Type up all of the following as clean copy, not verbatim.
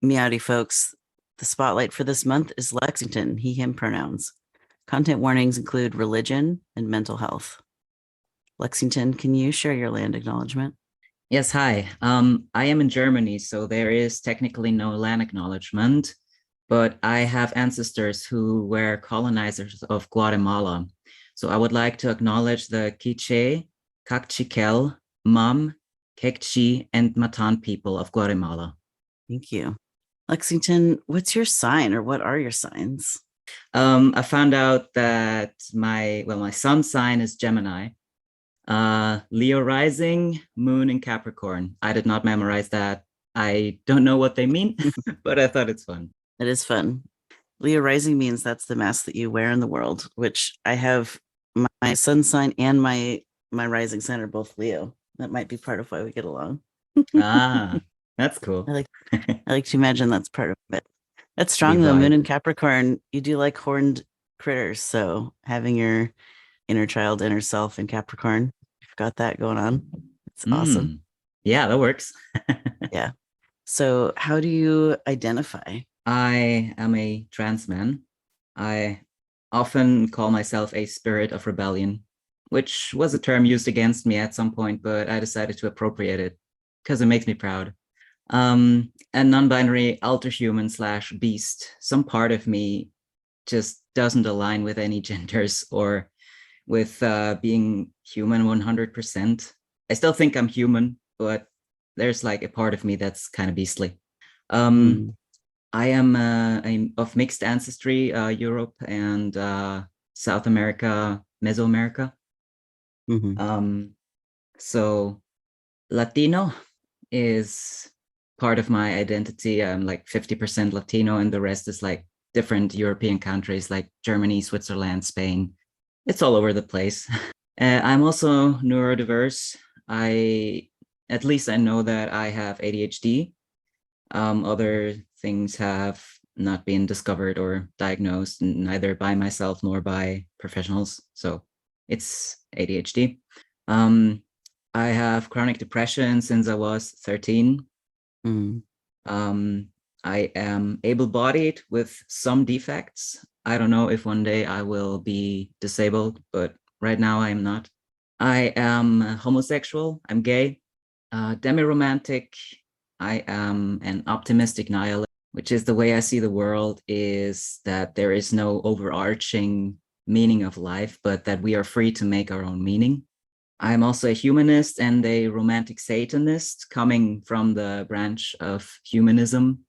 Meowdy folks, the spotlight for this month is Lexington, he, him pronouns. Content warnings include religion and mental health. Lexington, can you share your land acknowledgement? Yes, hi. I am in Germany, so there is technically no land acknowledgement, but I have ancestors who were colonizers of Guatemala. So I would like to acknowledge the Quiche, Kaqchikel, Mam, Kaqchi, and Matan people of Guatemala. Thank you. Lexington, what's your sign or what are your signs? I found out that my sun sign is Gemini. Leo rising, moon in Capricorn. I did not memorize that. I don't know what they mean, but I thought it's fun. It is fun. Leo rising means that's the mask that you wear in the world, which I have my sun sign and my rising sign are both Leo. That might be part of why we get along. Ah, that's cool. I like to imagine that's part of it. That's We strong though. Moon vibe. in Capricorn, you do like horned critters. So having your inner child, inner self in Capricorn, you've got that going on. It's awesome. Yeah, that works. Yeah. So how do you identify? I am a trans man. I often call myself a spirit of rebellion, which was a term used against me at some point, but I decided to appropriate it because it makes me proud. And non-binary alterhuman slash beast. Some part of me just doesn't align with any genders or with being human 100%. I still think I'm human, but there's like a part of me that's kind of beastly. Mm. I am I'm of mixed ancestry, Europe and South America, Mesoamerica. Mhm. So Latino is part of my identity. I'm like 50% Latino, and the rest is like different European countries like Germany, Switzerland, Spain. It's all over the place. I'm also neurodiverse. At least I know that I have ADHD. Other things have not been discovered or diagnosed, neither by myself nor by professionals. So it's ADHD. I have chronic depression since I was 13. Mm. Um, I am able-bodied with some defects. I don't know if one day I will be disabled, but right now I am not. I am homosexual. I'm gay. Demiromantic. I am an optimistic nihilist, which is the way I see the world, is that there is no overarching meaning of life, but that we are free to make our own meaning. I'm also a humanist and a romantic Satanist coming from the branch of humanism,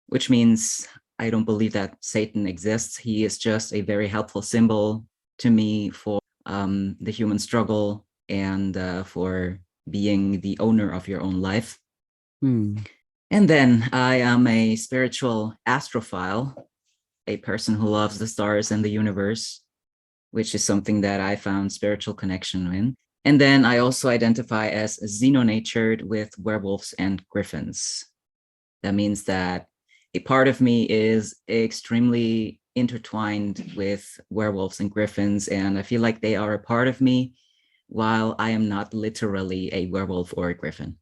which means I don't believe that Satan exists. He is just a very helpful symbol to me for the human struggle and for being the owner of your own life. Mm. And then I am a spiritual astrophile, a person who loves the stars and the universe, which is something that I found spiritual connection in. And then I also identify as Xenonatured with werewolves and Gryphons. That means that a part of me is extremely intertwined with werewolves and Gryphons, and I feel like they are a part of me while I am not literally a werewolf or a Gryphon.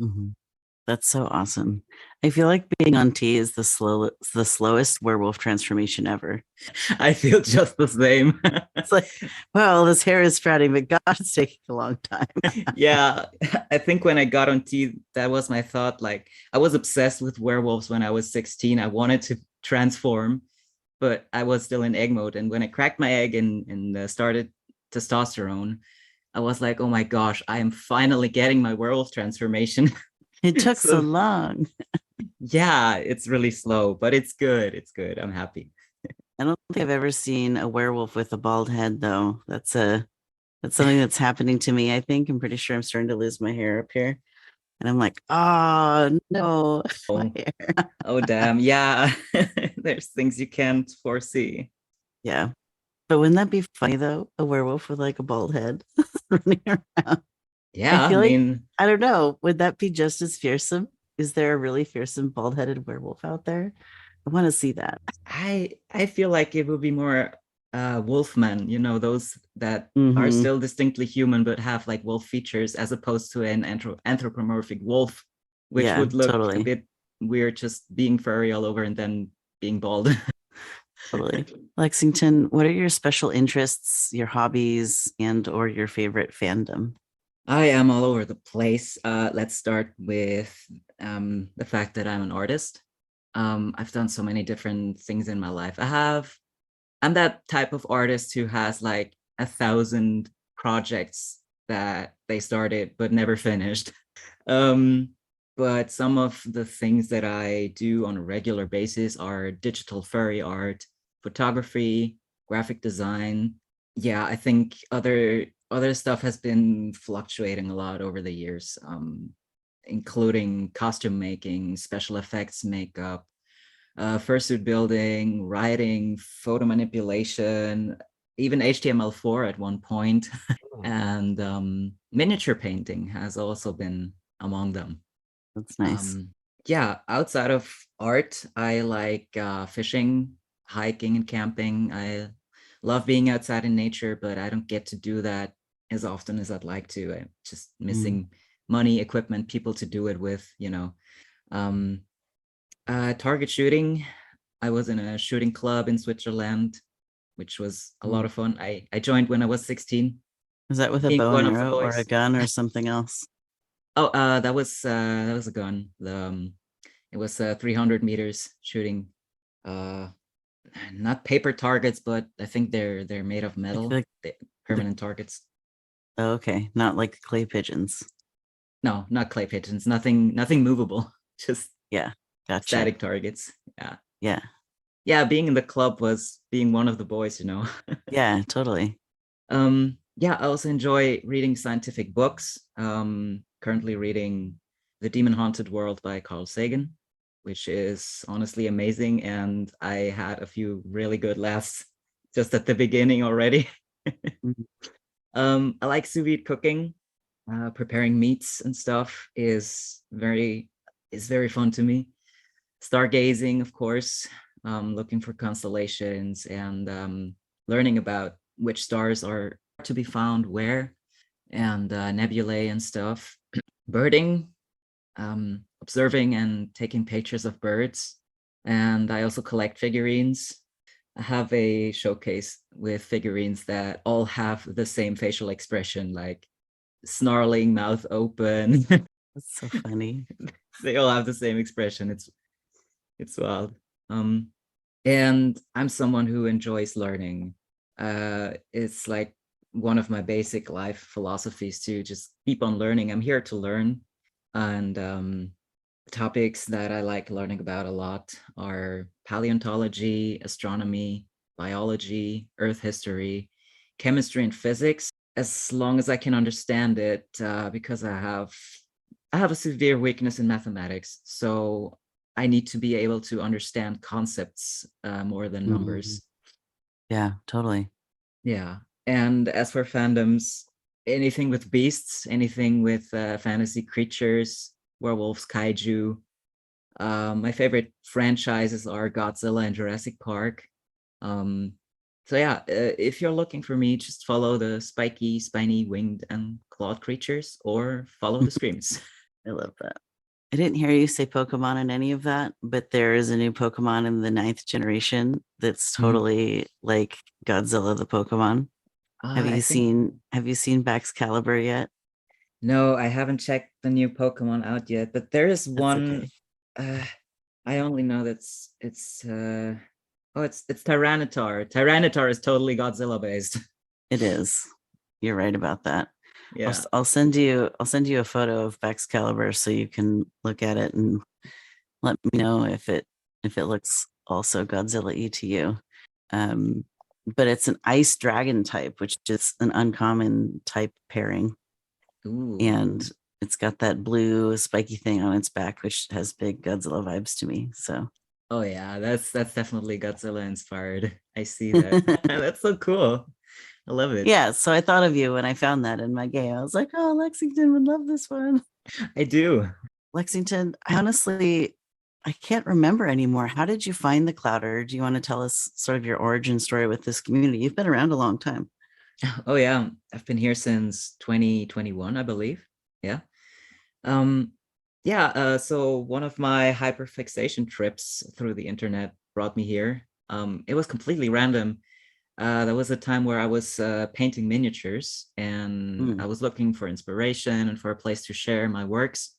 Mhm. That's so awesome. I feel like being on T is the slowest werewolf transformation ever. I feel just the same. It's like, well, this hair is sprouting, but God, it's taking a long time. Yeah, I think when I got on T, that was my thought. Like, I was obsessed with werewolves when I was 16. I wanted to transform, but I was still in egg mode. And when I cracked my egg and started testosterone, I was like, oh my gosh, I am finally getting my werewolf transformation. It took so So long. yeah, it's really slow, but it's good. It's good. I'm happy. I don't think I've ever seen a werewolf with a bald head, though. That's something that's happening to me. I think I'm pretty sure I'm starting to lose my hair up here. And I'm like, oh no, my Oh, hair. oh damn. Yeah, there's things you can't foresee. Yeah. But wouldn't that be funny though? A werewolf with like a bald head running around. I Yeah, I feel like mean, I don't know. Would that be just as fearsome? Is there a really fearsome bald-headed werewolf out there? I want to see that. I feel like it would be more wolfmen, you know, those that are Hmm. still distinctly human but have like wolf features as opposed to an anthropomorphic wolf, which Yeah, would look a totally. bit we're just being furry all over and then being bald. Totally. Lexington, what are your special interests, your hobbies, and or your favorite fandom? I am all over the place. Let's start with the fact that I'm an artist. I've done so many different things in my life. I'm that type of artist who has like 1,000 projects that they started but never finished. Um, but some of the things that I do on a regular basis are digital furry art, photography, graphic design. Yeah, I think other stuff has been fluctuating a lot over the years, including costume making, special effects, makeup, fursuit building, writing, photo manipulation, even HTML4 at one point, and miniature painting has also been among them. That's nice. Yeah, outside of art, I like fishing, hiking, and camping. I love being outside in nature, but I don't get to do that as often as I'd like to. I'm just missing money, equipment, people to do it with, you know. Um, target shooting. I was in a shooting club in Switzerland, which was a lot of fun. I joined when I was 16. Is that with a Being bow one and of the arrow or a boys. gun or something else? Oh, that was a gun. It was 300 meters shooting. Uh, Not paper targets, but I think they're made of I feel metal. like Permanent targets. oh, okay, not like clay pigeons. No, not clay pigeons. Nothing movable. Just Yeah, gotcha. static targets. Yeah, Yeah, yeah. Being in the club was being one of the boys, you know. yeah, totally. Yeah, I also enjoy reading scientific books. Currently reading The Demon Haunted World by Carl Sagan, which is honestly amazing. And I had a few really good laughs just at the beginning already. Mhm. I like sous vide cooking. Preparing meats and stuff is very fun to me. Stargazing, of course, looking for constellations and learning about which stars are to be found where, and nebulae and stuff. Birding, observing and taking pictures of birds. And I also collect figurines. I have a showcase with figurines that all have the same facial expression, like snarling, mouth open. That's so funny. They all have the same expression. It's wild. Um, and I'm someone who enjoys learning. It's like one of my basic life philosophies to just keep on learning. I'm here to learn, and topics that I like learning about a lot are paleontology, astronomy, biology, Earth history, chemistry, and physics. As long as I can understand it, because I have a severe weakness in mathematics, so I need to be able to understand concepts more than Mhm. numbers. Yeah, totally. Yeah. And as for fandoms, anything with beasts, anything with fantasy creatures, werewolves, kaiju. My favorite franchises are Godzilla and Jurassic Park. Um, so yeah, if you're looking for me, just follow the spiky, spiny, winged, and clawed creatures, or follow the screams. I love that. I didn't hear you say Pokemon in any of that, but there is a new Pokemon in the ninth generation that's Mhm. totally like Godzilla the Pokemon. I think Have you seen Baxcalibur yet? no, I haven't checked the new Pokemon out yet, but there is That's one. okay. Uh, I only know that's it's Tyranitar. Tyranitar is totally Godzilla based. It is. You're right about that. Yeah. I'll send you a photo of Baxcalibur so you can look at it and let me know if it looks also Godzilla-y to you. Um, but it's an ice dragon type, which is an uncommon type pairing. Ooh. And it's got that blue spiky thing on its back, which has big Godzilla vibes to me. So Oh yeah, that's definitely Godzilla inspired. I see that. That's so cool. I love it. yeah, so I thought of you when I found that in my game. I was like, oh, Lexington would love this one. I do. Lexington, I can't remember anymore. How did you find the Clouder? Do you want to tell us sort of your origin story with this community? You've been around a long time. Oh yeah, I've been here since 2021, I believe. Yeah. Um Yeah, so one of my hyperfixation trips through the internet brought me here. It was completely random. There was a time where I was painting miniatures and I Mm. was looking for inspiration and for a place to share my works.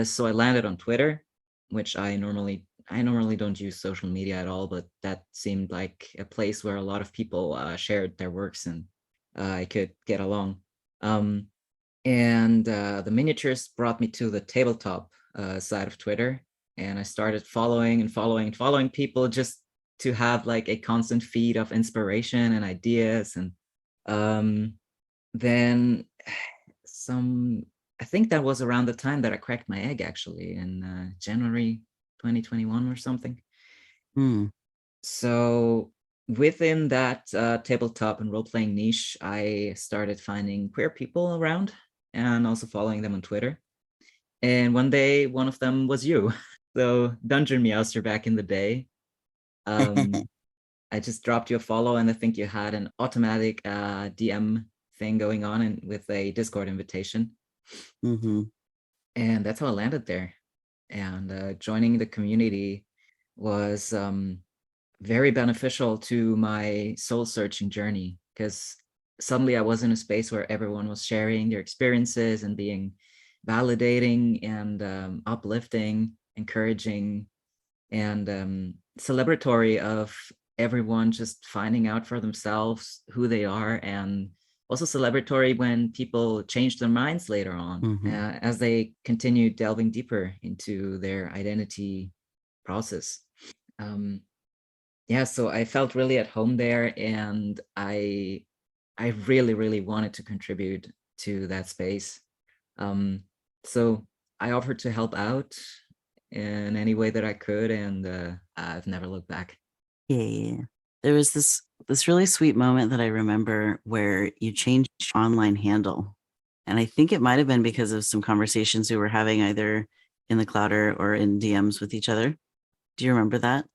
So I landed on Twitter, which I normally don't use social media at all, but that seemed like a place where a lot of people shared their works and I could get along. Um, and the miniatures brought me to the tabletop side of Twitter, and I started following and following and following people just to have like a constant feed of inspiration and ideas. And um, then some, I think that was around the time that I cracked my egg, actually, in January 2021 or something. Mm. So within that tabletop and role-playing niche, I started finding queer people around and also following them on Twitter. And one day, one of them was you. So Dungeon Meowster back in the day. Um, I just dropped you a follow, and I think you had an automatic DM thing going on and with a Discord invitation. Hmm. And that's how I landed there. And joining the community was very beneficial to my soul searching journey, because suddenly I was in a space where everyone was sharing their experiences and being validating and uplifting, encouraging, and celebratory of everyone just finding out for themselves who they are, and also celebratory when people change their minds later on Hmm. as they continue delving deeper into their identity process. Um, yeah, so I felt really at home there, and I really, really wanted to contribute to that space. Um, so I offered to help out in any way that I could, and I've never looked back. Yeah. There was this really sweet moment that I remember where you changed your online handle. And I think it might have been because of some conversations we were having either in the clouder or in DMs with each other. Do you remember that?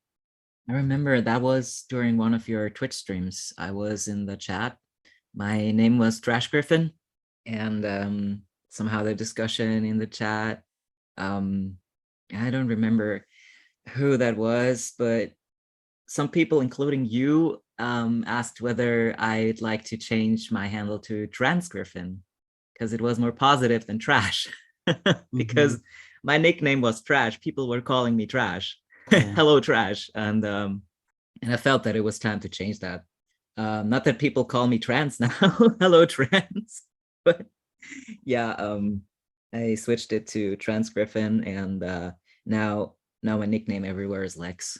I remember that was during one of your Twitch streams. I was in the chat. My name was Trash Griffin, and somehow the discussion in the chat. Um, I don't remember who that was, but some people, including you, asked whether I'd like to change my handle to Trans Griffin because it was more positive than Trash. Hmm. Because my nickname was Trash, people were calling me Trash. Yeah. Hello, Trash, and I felt that it was time to change that. Not that people call me trans now. Hello, trans. But yeah, I switched it to Trans Griffin, and now my nickname everywhere is Lex.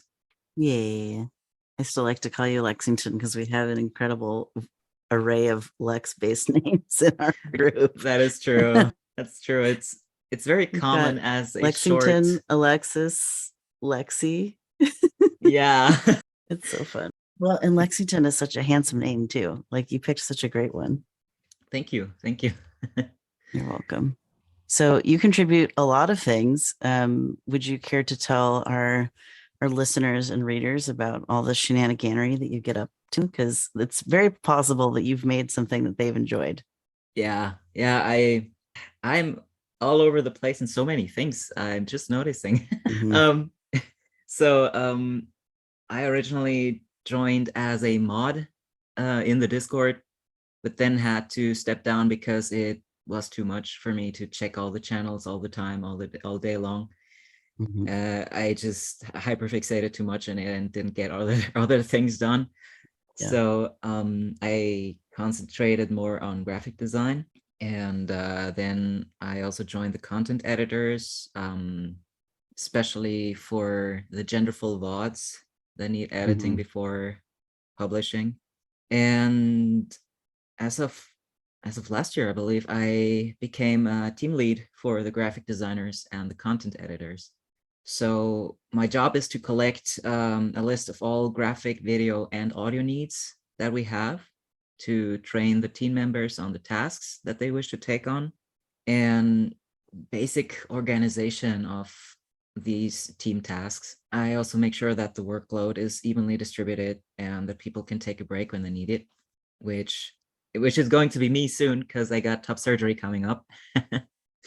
Yeah. I still like to call you Lexington because we have an incredible array of Lex-based names in our group. That is true. That's true. It's very We've got common as a short. Lexington, Alexis, Lexi. Yeah. It's so fun. Well, and Lexington is such a handsome name too. Like you picked such a great one. Thank you. Thank you. You're welcome. So you contribute a lot of things. Would you care to tell our listeners and readers about all the shenaniganery that you get up to? Because it's very possible that you've made something that they've enjoyed. Yeah. Yeah. I'm all over the place in so many things. I'm just noticing. Mhm. um, so I originally joined as a mod in the Discord, but then had to step down because it was too much for me to check all the channels all the time, all day long. Mhm. I just hyperfixated too much in it and didn't get other things done. Yeah. So I concentrated more on graphic design, and then I also joined the content editors, especially for the genderful VODs that need editing Mhm. before publishing. And as of last year, I believe I became a team lead for the graphic designers and the content editors. So my job is to collect a list of all graphic, video, and audio needs that we have to train the team members on the tasks that they wish to take on, and basic organization of these team tasks. I also make sure that the workload is evenly distributed and that people can take a break when they need it, which is going to be me soon because I got top surgery coming up.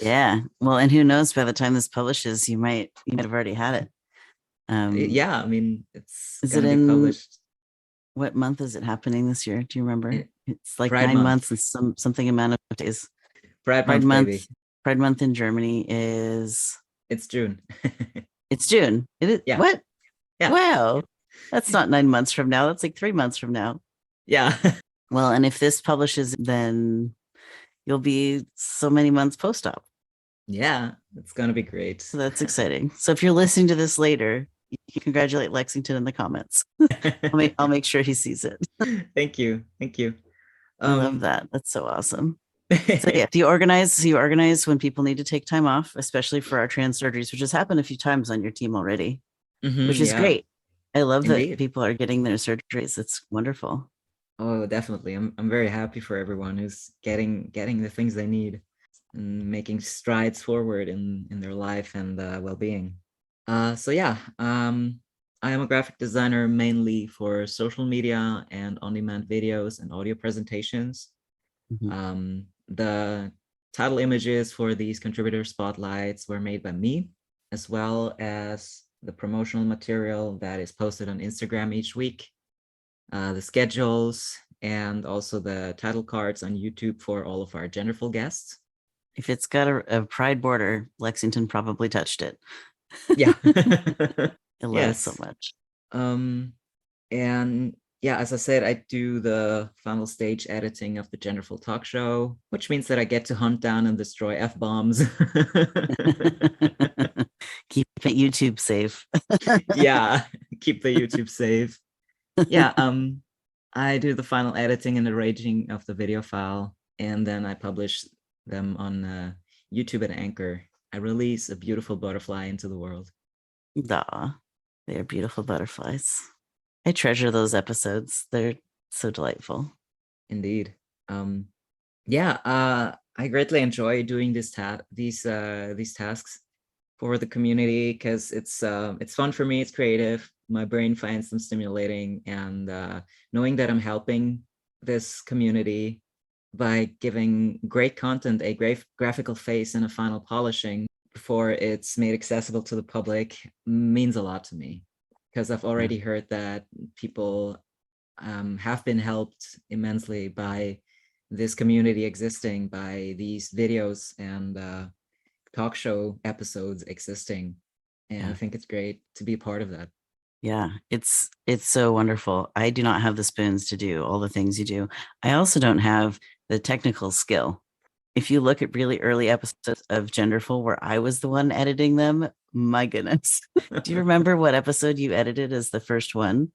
Yeah. Well, and who knows, by the time this publishes, you might have already had it. Yeah, I mean, it's Is it gonna be in published what month is it happening this year? Do you remember? in It's like Pride 9 months Month. and something amount of days. Pride Pride Month, month, baby. Pride month in Germany is It's June. it's June. It is Yeah, what? yeah, Wow. That's not 9 months from now. That's like 3 months from now. yeah, Well, and if this publishes, then you'll be so many months post-op. yeah. It's gonna be great. So that's exciting. So if you're listening to this later, you can congratulate Lexington in the comments. I'll make sure he sees it. Thank you, thank you. I love Um, that. That's so awesome. So yeah, do you organize when people need to take time off, especially for our trans surgeries, which has happened a few times on your team already, which is yeah, great. I love that indeed. people are getting their surgeries. It's wonderful. Oh, definitely. I'm very happy for everyone who's getting the things they need and making strides forward in their life and well-being. So yeah, I am a graphic designer mainly for social media and on-demand videos and audio presentations. Mhm. The title images for these contributor spotlights were made by me, as well as the promotional material that is posted on Instagram each week, the schedules, and also the title cards on YouTube for all of our genderful guests. If it's got a pride border, Lexington probably touched it. Yeah. I love it so Yes. much. Um, and yeah, as I said, I do the final stage editing of the Genderful Talk Show, which means that I get to hunt down and destroy F-bombs. Keep it YouTube safe. Yeah, keep the YouTube safe. Yeah, I do the final editing and arranging of the video file, and then I publish them on YouTube and Anchor. I release a beautiful butterfly into the world. Aw, they are beautiful butterflies. I treasure those episodes. They're so delightful. Indeed. Yeah, I greatly enjoy doing these tasks for the community because it's fun for me. It's creative. My brain finds them stimulating, and knowing that I'm helping this community by giving great content a great graphical face and a final polishing before it's made accessible to the public means a lot to me, because I've Yeah. already heard that people have been helped immensely by this community existing, by these videos and talk show episodes existing. And I Yeah. think it's great to be a part of that. Yeah, it's so wonderful. I do not have the spoons to do all the things you do. I also don't have the technical skill. If you look at really early episodes of Genderful where I was the one editing them, my goodness. Do you remember what episode you edited as the first one?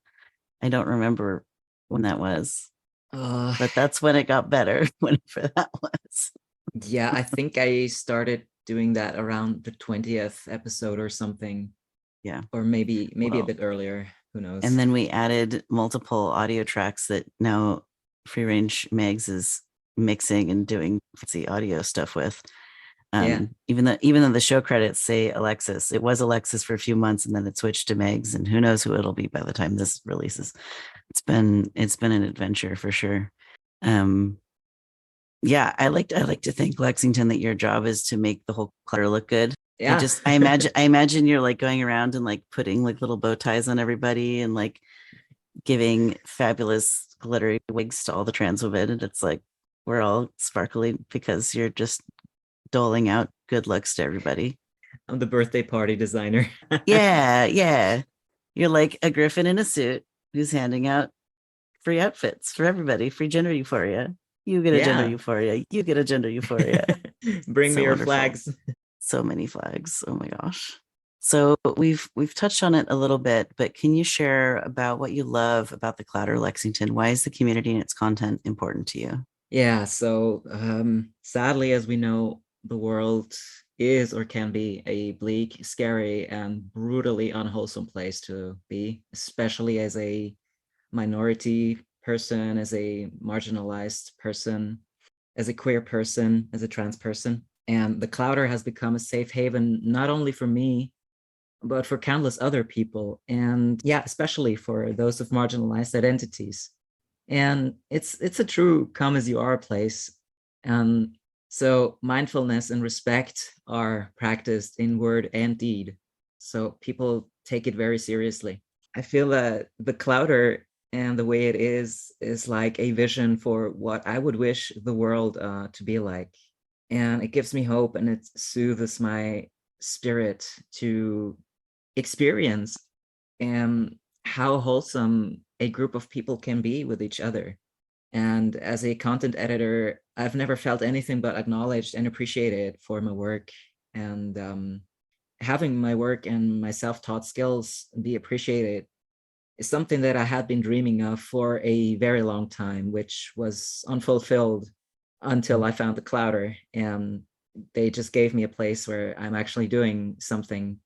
I don't remember when that was, uh, but that's when it got better, whenever that was. yeah, I think I started doing that around the 20th episode or something, Yeah. or maybe a Well, bit earlier. Who knows? and then we added multiple audio tracks that now Free Range Megs is mixing and doing fancy audio stuff with. Yeah, Even though the show credits say Alexis, it was Alexis for a few months and then it switched to Megs, and who knows who it'll be by the time this releases. It's been an adventure for sure. Um, yeah, I like to think, Lexington, that your job is to make the whole clutter look good. I yeah. just I imagine you're like going around and like putting like little bow ties on everybody and like giving fabulous glittery wigs to all the trans women, and it's like we're all sparkly because you're just doling out good looks to everybody. I'm the birthday party designer. Yeah, yeah. You're like a griffin in a suit who's handing out free outfits for everybody, free gender euphoria. You get a gender Yeah. euphoria. You get a gender euphoria. Bring me So your wonderful. flags. So many flags. Oh my gosh. So we've touched on it a little bit, but can you share about what you love about the Clouder Lexington? Why is the community and its content important to you? Yeah, so sadly, as we know, the world is or can be a bleak, scary, and brutally unwholesome place to be, especially as a minority person, as a marginalized person, as a queer person, as a trans person. And the Clouder has become a safe haven, not only for me, but for countless other people. And yeah, especially for those of marginalized identities. And it's a true come as you are place. And So mindfulness and respect are practiced in word and deed. So people take it very seriously. I feel that the clouder and the way it is like a vision for what I would wish the world to be like. And it gives me hope and it soothes my spirit to experience and how wholesome a group of people can be with each other. And as a content editor, I've never felt anything but acknowledged and appreciated for my work. And having my work and my self-taught skills be appreciated is something that I had been dreaming of for a very long time, which was unfulfilled until I found the Clouder. And they just gave me a place where I'm actually doing something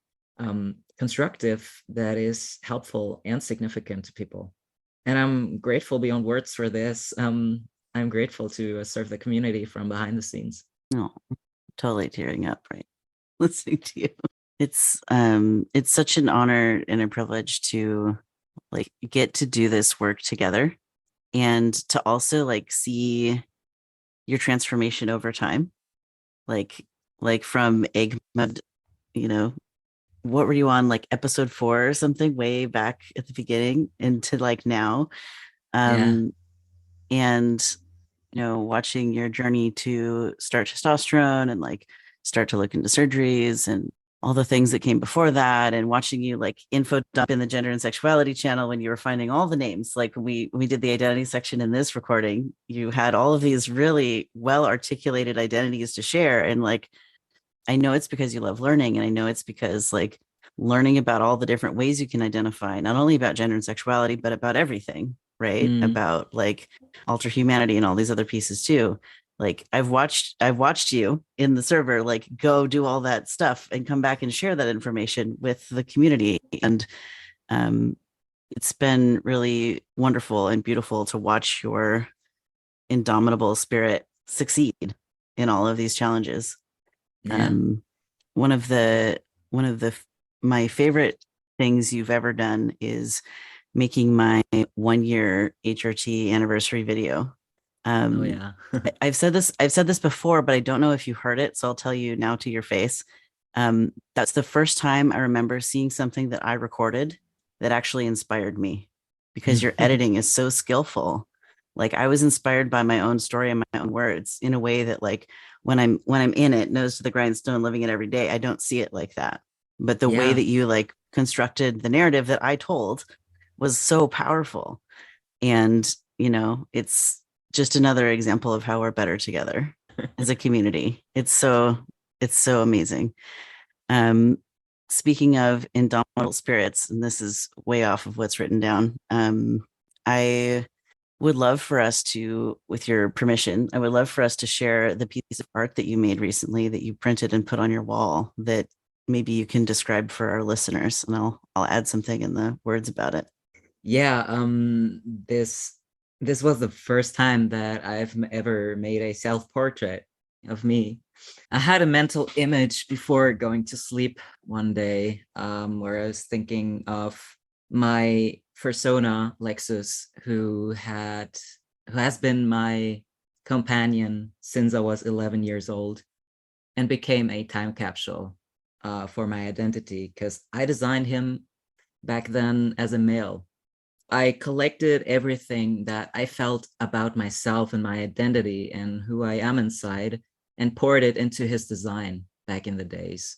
constructive that is helpful and significant to people. And I'm grateful beyond words for this. I'm grateful to serve the community from behind the scenes. Oh, totally tearing up, right? Listening to you. It's such an honor and a privilege to like get to do this work together and to also like see your transformation over time. Like from egg mud, you know, what were you on, like episode 4 or something way back at the beginning into like now? Yeah. And watching your journey to start testosterone and like start to look into surgeries and all the things that came before that, and watching you like info dump in the gender and sexuality channel when you were finding all the names. Like when we did the identity section in this recording, you had all of these really well articulated identities to share. And like, I know it's because you love learning, and I know it's because like learning about all the different ways you can identify, not only about gender and sexuality, but about everything, right? About like Alterhumanity and all these other pieces too. Like I've watched you in the server like go do all that stuff and come back and share that information with the community. And it's been really wonderful and beautiful to watch your indomitable spirit succeed in all of these challenges. Yeah. One of the my favorite things you've ever done is making my 1-year HRT anniversary video. Oh yeah. I've said this before, but I don't know if you heard it, so I'll tell you now to your face. That's the first time I remember seeing something that I recorded that actually inspired me, because your editing is so skillful. Like I was inspired by my own story and my own words in a way that like when I'm in it, nose to the grindstone, living it every day, I don't see it like that. But the way Yeah. that you like constructed the narrative that I told was so powerful. And, it's just another example of how we're better together as a community. It's so amazing. Um, Speaking of indomitable spirits, and this is way off of what's written down, I would love for us to, with your permission, I would love for us to share the piece of art that you made recently that you printed and put on your wall that maybe you can describe for our listeners, and I'll add something in the words about it. Yeah. This was the first time that I've ever made a self-portrait of me. I had a mental image before going to sleep one day, where I was thinking of my persona Lexus, who has been my companion since I was 11 years old, and became a time capsule for my identity, because I designed him back then as a male. I collected everything that I felt about myself and my identity and who I am inside, and poured it into his design back in the days.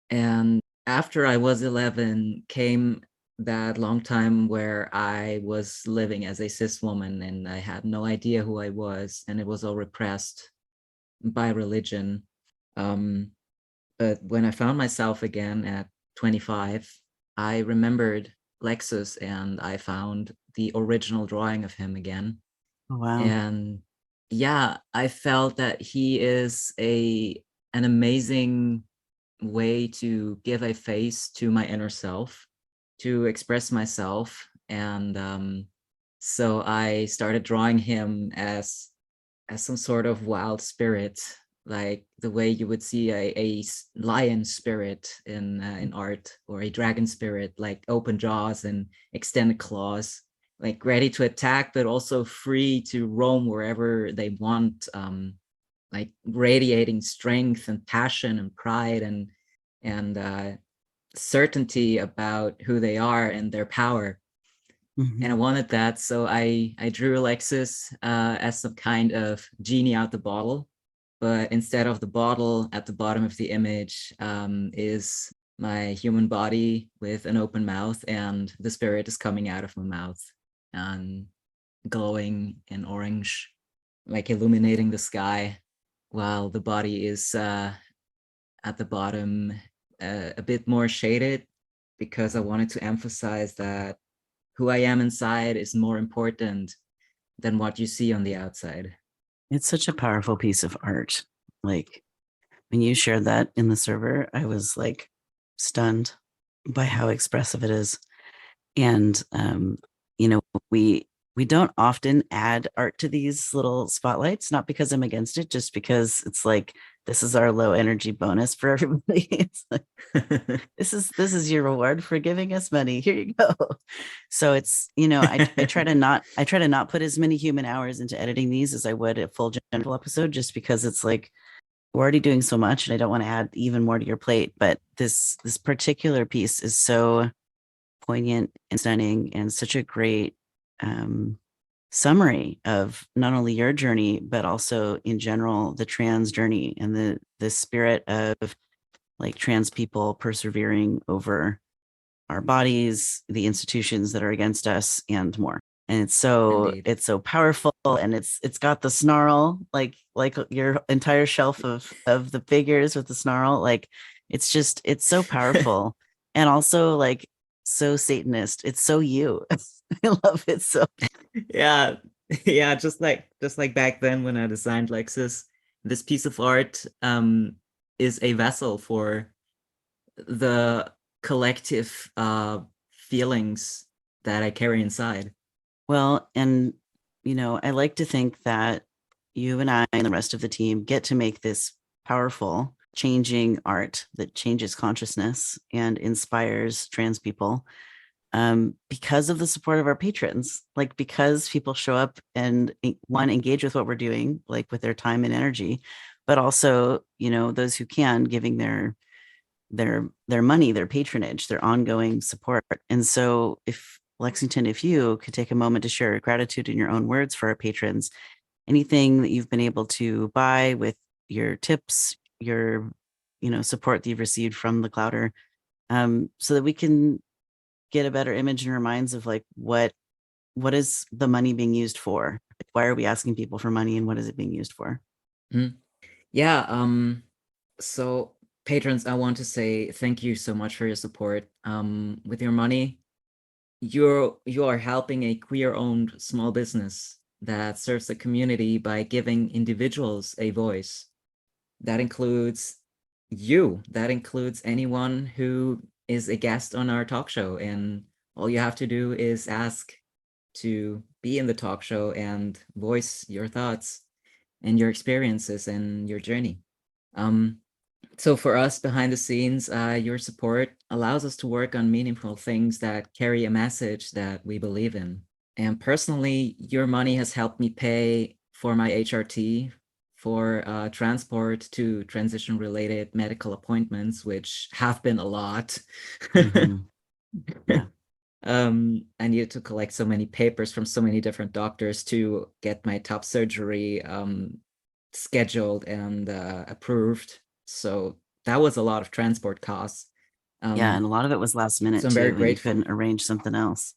And after I was 11 came that long time where I was living as a cis woman and I had no idea who I was, and it was all repressed by religion. But when I found myself again at 25, I remembered Lexus and I found the original drawing of him again. Oh, wow. And yeah, I felt that he is an amazing way to give a face to my inner self, to express myself. And so I started drawing him as some sort of wild spirit, like the way you would see a lion spirit in art, or a dragon spirit, like open jaws and extended claws, like ready to attack, but also free to roam wherever they want. like radiating strength and passion and pride and certainty about who they are and their power. And I wanted that, so I drew Alexis as some kind of genie out the bottle, but instead of the bottle, at the bottom of the image is my human body with an open mouth, and the spirit is coming out of my mouth and glowing in orange, like illuminating the sky, while the body is at the bottom a bit more shaded, because I wanted to emphasize that who I am inside is more important than what you see on the outside. It's such a powerful piece of art. Like when you shared that in the server, I was like stunned by how expressive it is. And you know, we don't often add art to these little spotlights, not because I'm against it, just because it's like this is our low energy bonus for everybody. It's like this is your reward for giving us money. Here you go. So it's, you know, I try to not put as many human hours into editing these as I would a full general episode, just because it's like we're already doing so much and I don't want to add even more to your plate. But this particular piece is so poignant and stunning and such a great summary of not only your journey but also in general the trans journey and the spirit of like trans people persevering over our bodies, the institutions that are against us, and more. And Indeed. it's so powerful, and it's got the snarl, like your entire shelf of the figures with the snarl. Like it's so powerful, and also like so Satanist. It's so you. I love it so. Yeah, yeah, just like back then when I designed Lexus, this piece of art is a vessel for the collective feelings that I carry inside. Well, and you know, I like to think that you and I and the rest of the team get to make this powerful, changing art that changes consciousness and inspires trans people because of the support of our patrons. Like because people show up and one engage with what we're doing, like with their time and energy, but also, you know, those who can giving their money, their patronage, their ongoing support. And so if Lexington, if you could take a moment to share gratitude in your own words for our patrons, anything that you've been able to buy with your tips, your, you know, support that you've received from the Clouder, so that we can get a better image in our minds of like what is the money being used for? Why are we asking people for money and what is it being used for? Yeah, so patrons, I want to say thank you so much for your support. With your money, you are helping a queer-owned small business that serves the community by giving individuals a voice. That includes you. That includes anyone who is a guest on our talk show, and all you have to do is ask to be in the talk show and voice your thoughts and your experiences and your journey. So for us behind the scenes, your support allows us to work on meaningful things that carry a message that we believe in. And personally, your money has helped me pay for my HRT, for transport to transition-related medical appointments, which have been a lot. Mm-hmm. Yeah. I needed to collect so many papers from so many different doctors to get my top surgery scheduled and approved. So that was a lot of transport costs. Yeah, and a lot of it was last minute So I'm very too, and you grateful. couldn't arrange something else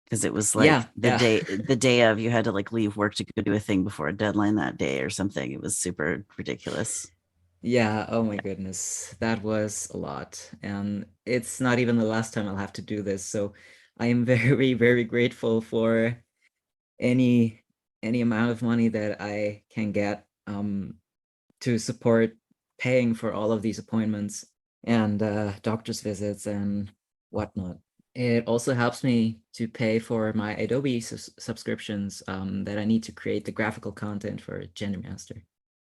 because it was like Yeah, yeah. the day of you had to like leave work to go do a thing before a deadline that day or something. It was super ridiculous. Yeah, oh my goodness. That was a lot. And it's not even the last time I'll have to do this. So I am very, very grateful for any amount of money that I can get to support paying for all of these appointments and doctor's visits and whatnot. It also helps me to pay for my Adobe subscriptions that I need to create the graphical content for Gender Master.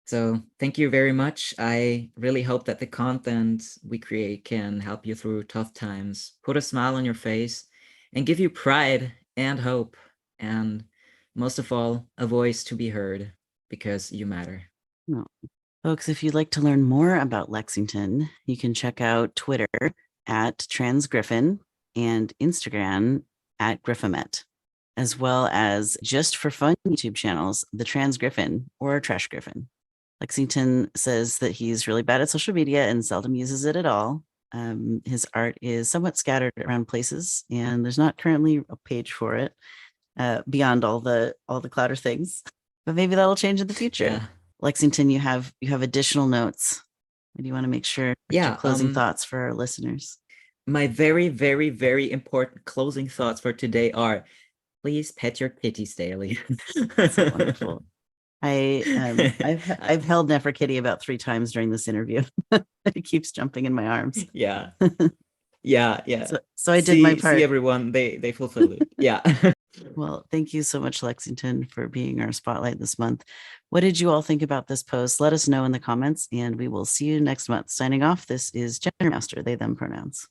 So thank you very much. I really hope that the content we create can help you through tough times, put a smile on your face, and give you pride and hope. And most of all, a voice to be heard because you matter. No. Folks, if you'd like to learn more about Lexington, you can check out Twitter at transgriffin and Instagram at Gryphomet, as well as just for fun YouTube channels, the Trans Griffin or Trash Griffin. Lexington says that he's really bad at social media and seldom uses it at all. His art is somewhat scattered around places, and there's not currently a page for it beyond all the Clouder things. But maybe that'll change in the future. Yeah. Lexington, you have additional notes. Do you want to make sure your closing thoughts for our listeners? My very, very, very important closing thoughts for today are: please pet your kitties daily. So wonderful. I've held Neferkitty about 3 times during this interview. It keeps jumping in my arms. Yeah. Yeah. So I did my part. See everyone, they fulfilled it. Yeah. Well, thank you so much, Lexington, for being our spotlight this month. What did you all think about this post? Let us know in the comments, and we will see you next month. Signing off, this is Gender Master, they, them pronouns.